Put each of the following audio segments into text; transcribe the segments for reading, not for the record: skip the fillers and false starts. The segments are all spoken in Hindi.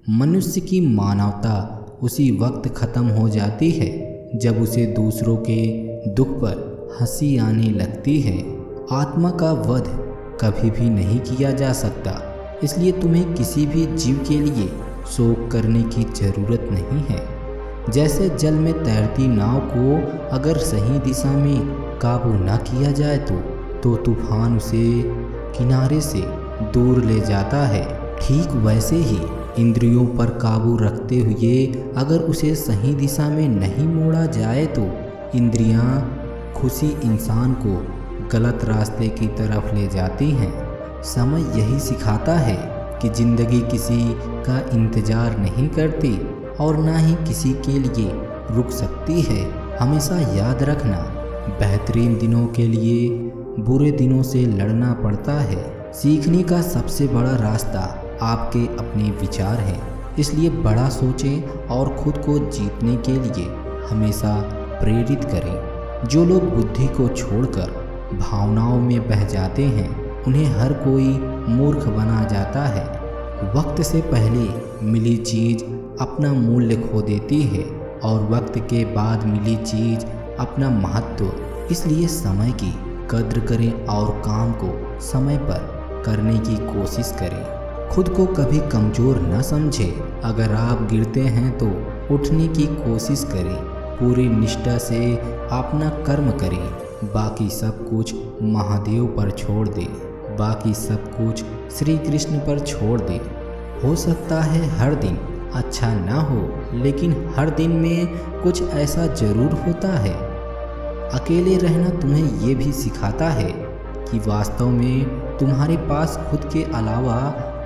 मनुष्य की मानवता उसी वक्त ख़त्म हो जाती है जब उसे दूसरों के दुख पर हंसी आने लगती है। आत्मा का वध कभी भी नहीं किया जा सकता, इसलिए तुम्हें किसी भी जीव के लिए शोक करने की ज़रूरत नहीं है। जैसे जल में तैरती नाव को अगर सही दिशा में काबू न किया जाए तो तूफान उसे किनारे से दूर ले जाता है। ठीक वैसे ही इंद्रियों पर काबू रखते हुए अगर उसे सही दिशा में नहीं मोड़ा जाए तो इंद्रियां खुशी इंसान को गलत रास्ते की तरफ ले जाती हैं। समय यही सिखाता है कि ज़िंदगी किसी का इंतज़ार नहीं करती और ना ही किसी के लिए रुक सकती है। हमेशा याद रखना, बेहतरीन दिनों के लिए बुरे दिनों से लड़ना पड़ता है। सीखने का सबसे बड़ा रास्ता आपके अपने विचार हैं, इसलिए बड़ा सोचें और खुद को जीतने के लिए हमेशा प्रेरित करें। जो लोग बुद्धि को छोड़कर भावनाओं में बह जाते हैं उन्हें हर कोई मूर्ख बना जाता है। वक्त से पहले मिली चीज़ अपना मूल्य खो देती है और वक्त के बाद मिली चीज़ अपना महत्व। इसलिए समय की कद्र करें और काम को समय पर करने की कोशिश करें। खुद को कभी कमज़ोर न समझें। अगर आप गिरते हैं तो उठने की कोशिश करें। पूरी निष्ठा से अपना कर्म करें। बाकी सब कुछ महादेव पर छोड़ दें। बाकी सब कुछ श्री कृष्ण पर छोड़ दें। हो सकता है हर दिन अच्छा ना हो, लेकिन हर दिन में कुछ ऐसा ज़रूर होता है। अकेले रहना तुम्हें ये भी सिखाता है कि वास्तव में तुम्हारे पास खुद के अलावा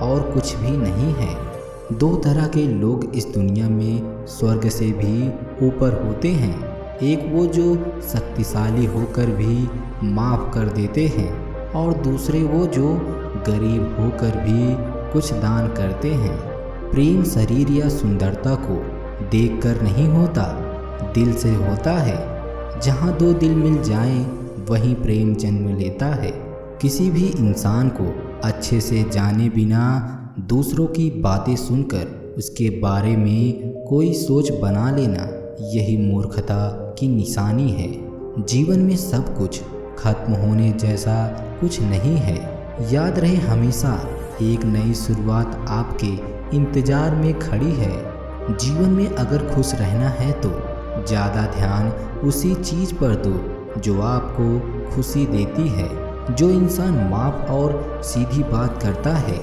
और कुछ भी नहीं है। दो तरह के लोग इस दुनिया में स्वर्ग से भी ऊपर होते हैं। एक वो जो शक्तिशाली होकर भी माफ़ कर देते हैं और दूसरे वो जो गरीब होकर भी कुछ दान करते हैं। प्रेम शरीर या सुंदरता को देखकर नहीं होता, दिल से होता है। जहाँ दो दिल मिल जाएं, वहीं प्रेम जन्म लेता है। किसी भी इंसान को अच्छे से जाने बिना दूसरों की बातें सुनकर उसके बारे में कोई सोच बना लेना, यही मूर्खता की निशानी है। जीवन में सब कुछ खत्म होने जैसा कुछ नहीं है। याद रहे, हमेशा एक नई शुरुआत आपके इंतज़ार में खड़ी है। जीवन में अगर खुश रहना है तो ज़्यादा ध्यान उसी चीज़ पर दो जो आपको खुशी देती है। जो इंसान माफ़ और सीधी बात करता है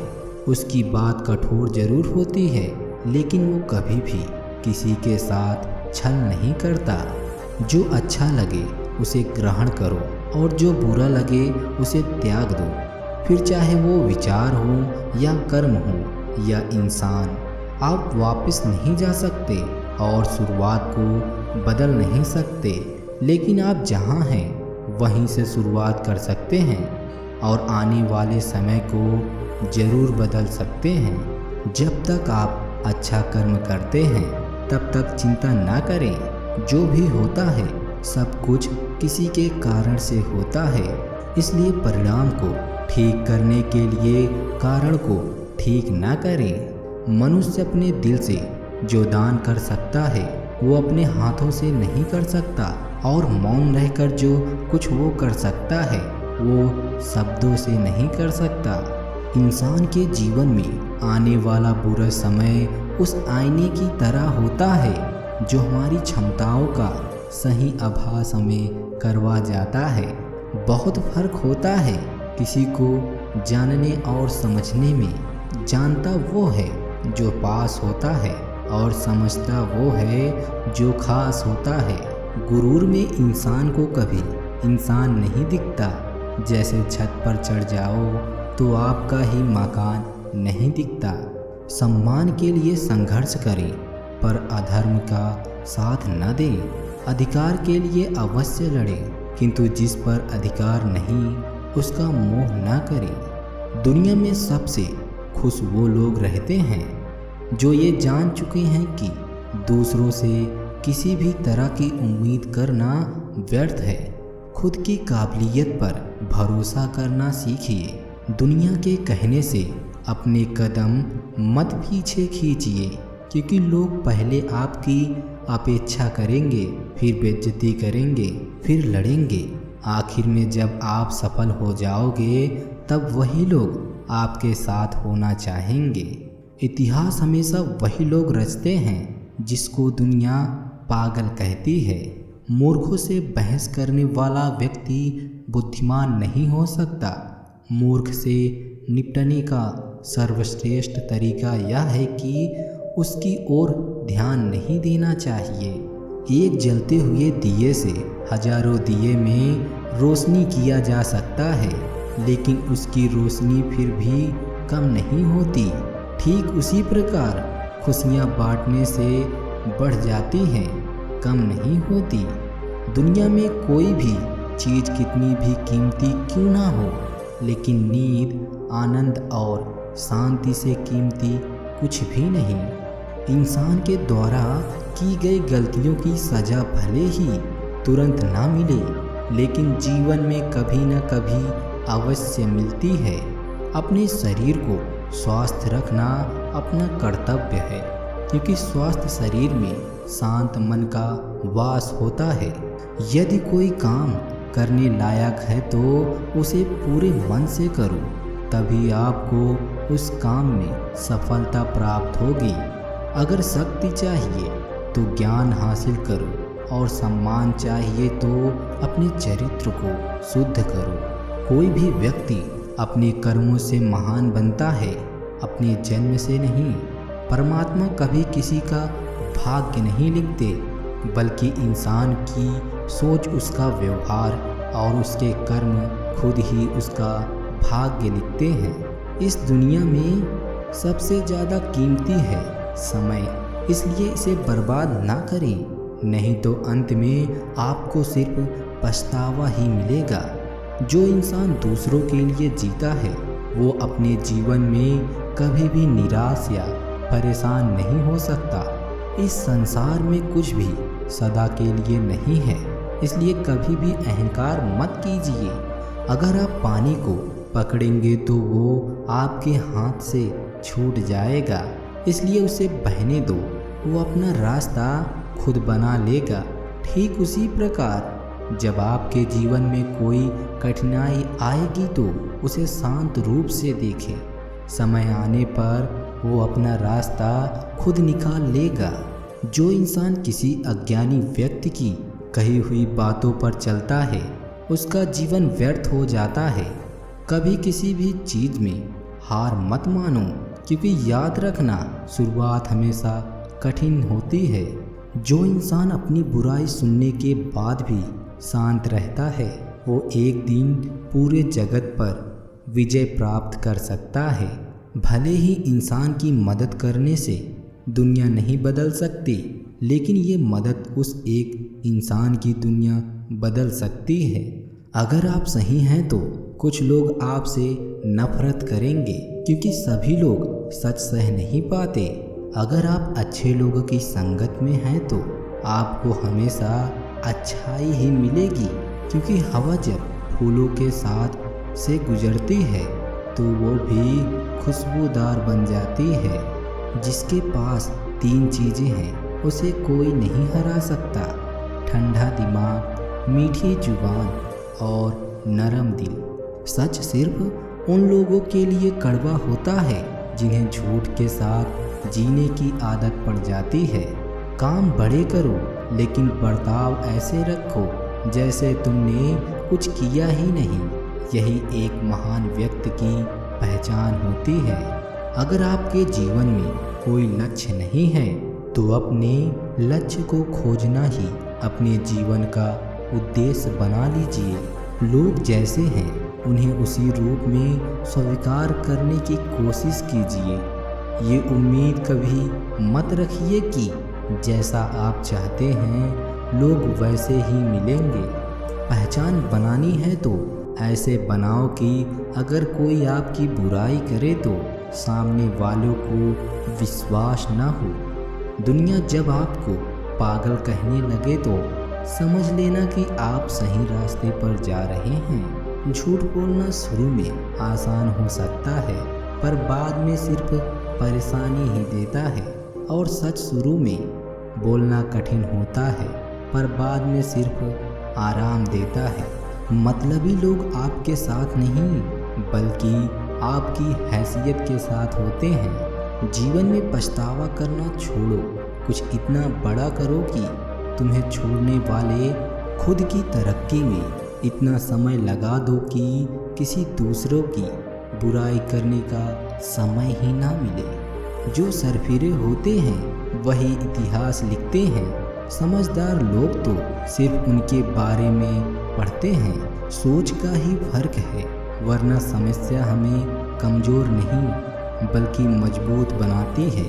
उसकी बात कठोर ज़रूर होती है, लेकिन वो कभी भी किसी के साथ छल नहीं करता। जो अच्छा लगे उसे ग्रहण करो और जो बुरा लगे उसे त्याग दो। फिर चाहे वो विचार हो या कर्म हो या इंसान, आप वापस नहीं जा सकते और शुरुआत को बदल नहीं सकते, लेकिन आप जहाँ हैं वहीं से शुरुआत कर सकते हैं और आने वाले समय को ज़रूर बदल सकते हैं। जब तक आप अच्छा कर्म करते हैं तब तक चिंता ना करें। जो भी होता है सब कुछ किसी के कारण से होता है, इसलिए परिणाम को ठीक करने के लिए कारण को ठीक ना करें। मनुष्य अपने दिल से जो दान कर सकता है वो अपने हाथों से नहीं कर सकता, और मौन रहकर जो कुछ वो कर सकता है वो शब्दों से नहीं कर सकता। इंसान के जीवन में आने वाला बुरा समय उस आईने की तरह होता है जो हमारी क्षमताओं का सही आभास हमें करवा जाता है। बहुत फर्क होता है किसी को जानने और समझने में। जानता वो है जो पास होता है और समझता वो है जो खास होता है। गुरूर में इंसान को कभी इंसान नहीं दिखता। जैसे छत पर चढ़ जाओ तो आपका ही मकान नहीं दिखता। सम्मान के लिए संघर्ष करें पर अधर्म का साथ न दें। अधिकार के लिए अवश्य लड़ें, किंतु जिस पर अधिकार नहीं उसका मोह न करें। दुनिया में सबसे खुश वो लोग रहते हैं जो ये जान चुके हैं कि दूसरों से किसी भी तरह की उम्मीद करना व्यर्थ है। खुद की काबिलियत पर भरोसा करना सीखिए। दुनिया के कहने से अपने कदम मत पीछे खींचिए, क्योंकि लोग पहले आपकी अपेक्षा करेंगे, फिर बेइज्जती करेंगे, फिर लड़ेंगे। आखिर में जब आप सफल हो जाओगे तब वही लोग आपके साथ होना चाहेंगे। इतिहास हमेशा वही लोग रचते हैं जिसको दुनिया पागल कहती है। मूर्खों से बहस करने वाला व्यक्ति बुद्धिमान नहीं हो सकता। मूर्ख से निपटने का सर्वश्रेष्ठ तरीका यह है कि उसकी ओर ध्यान नहीं देना चाहिए। एक जलते हुए दिए से हजारों दिए में रोशनी किया जा सकता है, लेकिन उसकी रोशनी फिर भी कम नहीं होती। ठीक उसी प्रकार खुशियाँ बांटने से बढ़ जाती हैं, कम नहीं होती। दुनिया में कोई भी चीज़ कितनी भी कीमती क्यों ना हो, लेकिन नींद, आनंद और शांति से कीमती कुछ भी नहीं। इंसान के द्वारा की गई गलतियों की सज़ा भले ही तुरंत ना मिले, लेकिन जीवन में कभी न कभी अवश्य मिलती है। अपने शरीर को स्वस्थ रखना अपना कर्तव्य है, क्योंकि स्वस्थ शरीर में शांत मन का वास होता है। यदि कोई काम करने लायक है तो उसे पूरे मन से करो, तभी आपको उस काम में सफलता प्राप्त होगी। अगर शक्ति चाहिए तो ज्ञान हासिल करो, और सम्मान चाहिए तो अपने चरित्र को शुद्ध करो। कोई भी व्यक्ति अपने कर्मों से महान बनता है, अपने जन्म से नहीं। परमात्मा कभी किसी का भाग्य नहीं लिखते, बल्कि इंसान की सोच, उसका व्यवहार और उसके कर्म खुद ही उसका भाग्य लिखते हैं। इस दुनिया में सबसे ज़्यादा कीमती है समय, इसलिए इसे बर्बाद ना करें, नहीं तो अंत में आपको सिर्फ पछतावा ही मिलेगा। जो इंसान दूसरों के लिए जीता है वो अपने जीवन में कभी भी निराश या परेशान नहीं हो सकता। इस संसार में कुछ भी सदा के लिए नहीं है, इसलिए कभी भी अहंकार मत कीजिए। अगर आप पानी को पकड़ेंगे तो वो आपके हाथ से छूट जाएगा, इसलिए उसे बहने दो, वो अपना रास्ता खुद बना लेगा। ठीक उसी प्रकार जब आपके जीवन में कोई कठिनाई आएगी तो उसे शांत रूप से देखें। समय आने पर वो अपना रास्ता खुद निकाल लेगा। जो इंसान किसी अज्ञानी व्यक्ति की कही हुई बातों पर चलता है उसका जीवन व्यर्थ हो जाता है। कभी किसी भी चीज़ में हार मत मानो, क्योंकि याद रखना शुरुआत हमेशा कठिन होती है। जो इंसान अपनी बुराई सुनने के बाद भी शांत रहता है वो एक दिन पूरे जगत पर विजय प्राप्त कर सकता है। भले ही इंसान की मदद करने से दुनिया नहीं बदल सकती, लेकिन ये मदद उस एक इंसान की दुनिया बदल सकती है। अगर आप सही हैं तो कुछ लोग आपसे नफरत करेंगे, क्योंकि सभी लोग सच सह नहीं पाते। अगर आप अच्छे लोगों की संगत में हैं तो आपको हमेशा अच्छाई ही मिलेगी, क्योंकि हवा जब फूलों के साथ से गुजरती है तो वो भी खुशबूदार बन जाती है। जिसके पास 3 चीज़ें हैं उसे कोई नहीं हरा सकता: ठंडा दिमाग, मीठी जुबान और नरम दिल। सच सिर्फ उन लोगों के लिए कड़वा होता है जिन्हें झूठ के साथ जीने की आदत पड़ जाती है। काम बड़े करो, लेकिन बर्ताव ऐसे रखो जैसे तुमने कुछ किया ही नहीं। यही एक महान व्यक्ति की पहचान होती है। अगर आपके जीवन में कोई लक्ष्य नहीं है तो अपने लक्ष्य को खोजना ही अपने जीवन का उद्देश्य बना लीजिए। लोग जैसे हैं उन्हें उसी रूप में स्वीकार करने की कोशिश कीजिए। ये उम्मीद कभी मत रखिए कि जैसा आप चाहते हैं लोग वैसे ही मिलेंगे। पहचान बनानी है तो ऐसे बनाओ कि अगर कोई आपकी बुराई करे तो सामने वालों को विश्वास ना हो। दुनिया जब आपको पागल कहने लगे तो समझ लेना कि आप सही रास्ते पर जा रहे हैं। झूठ बोलना शुरू में आसान हो सकता है, पर बाद में सिर्फ परेशानी ही देता है। और सच शुरू में बोलना कठिन होता है, पर बाद में सिर्फ आराम देता है। मतलबी लोग आपके साथ नहीं, बल्कि आपकी हैसियत के साथ होते हैं। जीवन में पछतावा करना छोड़ो, कुछ इतना बड़ा करो कि तुम्हें छोड़ने वाले खुद की तरक्की में इतना समय लगा दो कि किसी दूसरों की बुराई करने का समय ही ना मिले। जो सरफिरे होते हैं वही इतिहास लिखते हैं। समझदार लोग तो सिर्फ उनके बारे में पढ़ते हैं। सोच का ही फर्क है, वरना समस्या हमें कमज़ोर नहीं बल्कि मजबूत बनाती है।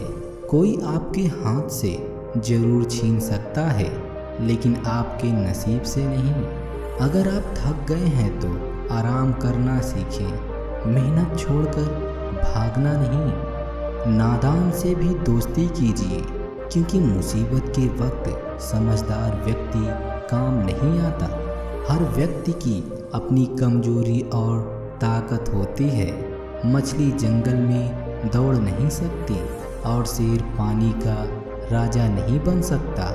कोई आपके हाथ से ज़रूर छीन सकता है, लेकिन आपके नसीब से नहीं। अगर आप थक गए हैं तो आराम करना सीखें, मेहनत छोड़कर भागना नहीं। नादान से भी दोस्ती कीजिए, क्योंकि मुसीबत के वक्त समझदार व्यक्ति काम नहीं आता। हर व्यक्ति की अपनी कमजोरी और ताकत होती है। मछली जंगल में दौड़ नहीं सकती और शेर पानी का राजा नहीं बन सकता।